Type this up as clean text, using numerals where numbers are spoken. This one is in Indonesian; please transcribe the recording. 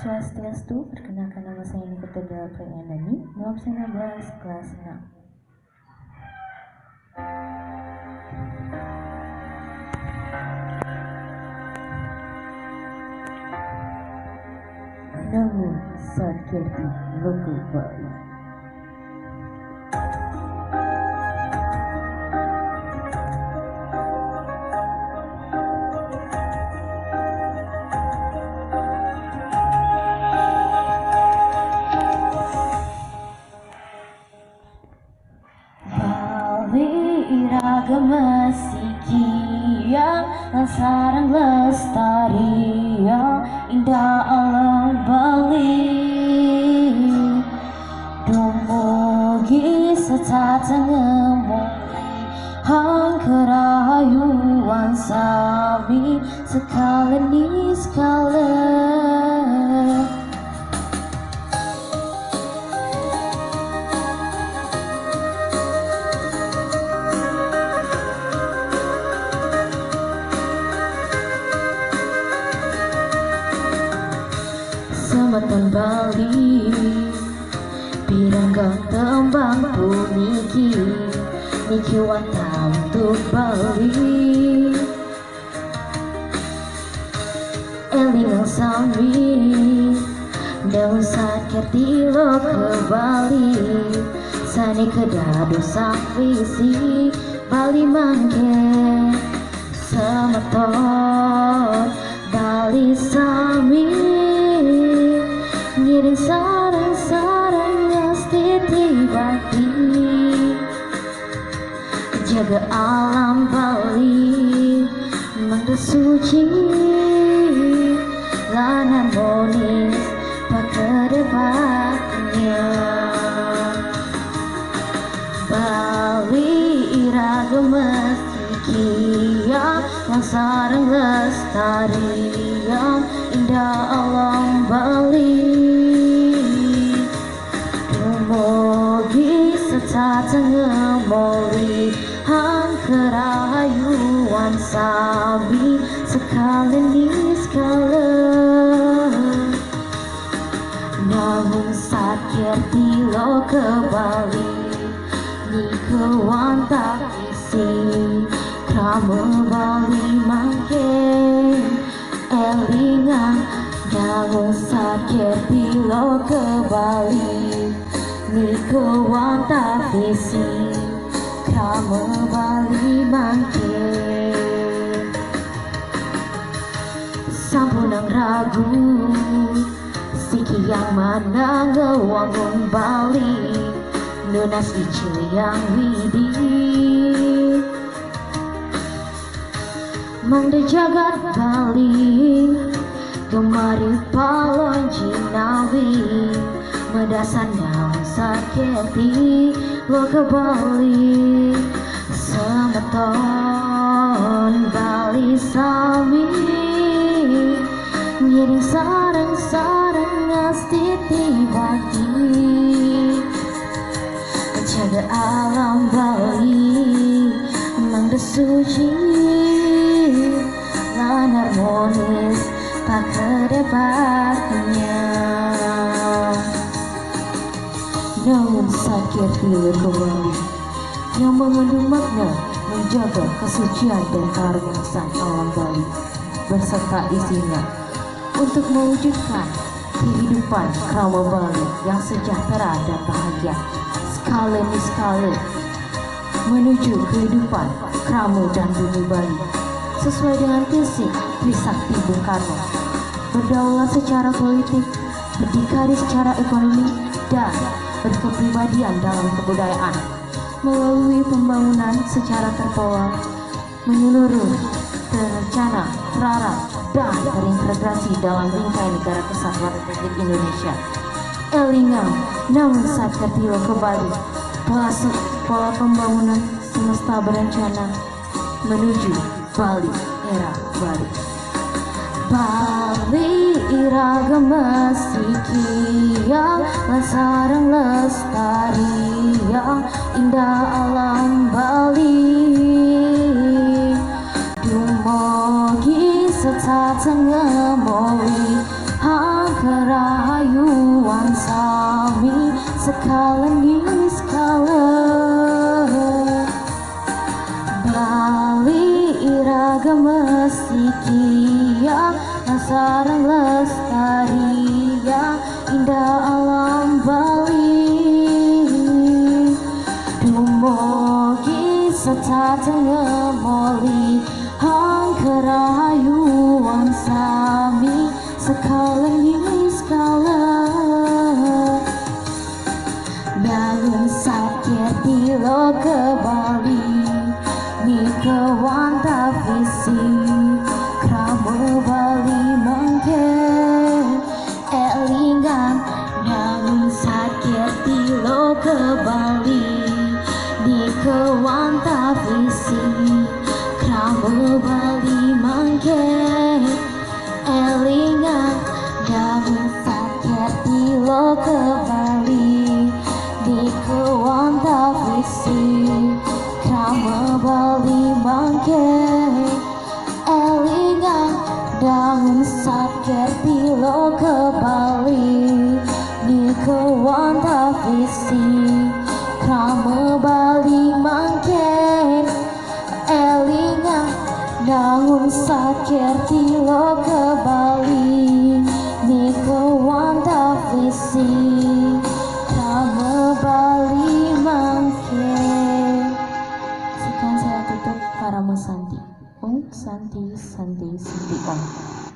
Swastiastu, perkenalkan nama saya Nikita Dela Priyandani, nomor 19, kelas 6. Namun saat Kirti Logo Bali. Iragama sikia sarang lestari indah alam Bali dumugi setatengemu hangkerayuan sami sekali ni sekali. Sematan Bali piranggang tembang puniki niki wata untuk Bali elingang sami daun sakit lo ke Bali sani kedado sang visi Bali mangke sematon Bali sami ngiring sarang-sarang ngastiti bati jaga alam Bali mangda suci lana monis pakedepannya Bali iragama sikia yang sarang lestari yang indah alam Bali dumugi setatengemu hangkerayuan sabi sekali ni sekali namun sakit lo ke Bali ni kewan tak isi krama Bali mangke elingan namun sakit lo ke Bali ni kewan tak isi krama Bali mangke sampunang ragu siki yang mana ngewangun Bali nunas icil yang widi mangda jagat Bali gemari palon jinawi medasan daun saketi lo ke Bali semeton Bali sami ngiring sarang-sarang ngastiti bati jaga alam Bali mangda suci lan harmonis pakedepannya namun sakit hilir ke Bali yang mengandung makna menjaga kesucian dan keharmonisan alam Bali beserta isinya untuk mewujudkan kehidupan krama Bali yang sejahtera dan bahagia sekali demi sekali menuju kehidupan krama dan bumi Bali sesuai dengan visi Trisakti Bung Karno berdaulat secara politik, berdikari secara ekonomi dan berkepribadian dalam kebudayaan melalui pembangunan secara terpola menyeluruh, terencana, terarah dan terintegrasi dalam bingkai negara kesatuan Republik Indonesia. Elingang namun saat ketilo ke Bali pola pembangunan semesta berencana menuju Bali era baru. Bali iragama sikia sarang lestari indah alam Bali dumugi setatengemu hangkera sekalen skala Bali iraga mestikia nasarang lestaria indah alam Bali dumugi setateng ngemoli hangkerayuan sami sekalen skala Balun sakit di lo ke Bali Ni kewanta visi Kramo Bali mangke Elingan Balun sakit di lo ke Bali Ni kewanta visi Kramo Bali mangke Elingan Balun sakit di lo ke Bali Di kewanta visi Krama Bali mangke Elingan Dangun sakit di lo ke Bali Di kewanta visi Krama Bali mangke Elingan Dangun sakit di lo ke Bali Di kewanta visi Krama Bali mangke. Sekian saya tutup para Santi. Om Santi Santi Santi Om.